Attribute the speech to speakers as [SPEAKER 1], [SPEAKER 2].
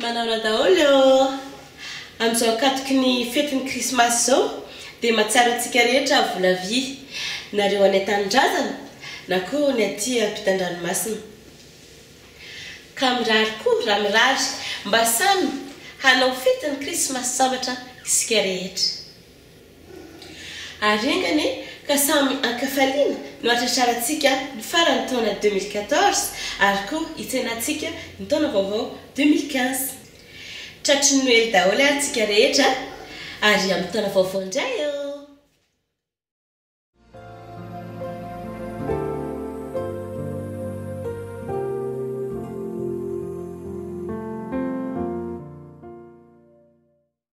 [SPEAKER 1] Manana daholo amizao katoky ny fetin'ny Christmas zao dia mahatsiaro antsika rehetra Volavie nareo any an-tanindrazana na koa ny aty ampitan-dranomasina. Ka mirary koa raha mirary mba samy hanao fetin'ny Christmas sambatra isika rehetra. Arengany ka samy ankafaliana no atratrarantsika ny faran'ny taona 2014 ary koa hitsenantsika ny taona vaovao 2015. Tratry ny Noël daholo antsika rehetra ary amin'ny taona vaovao indray eo.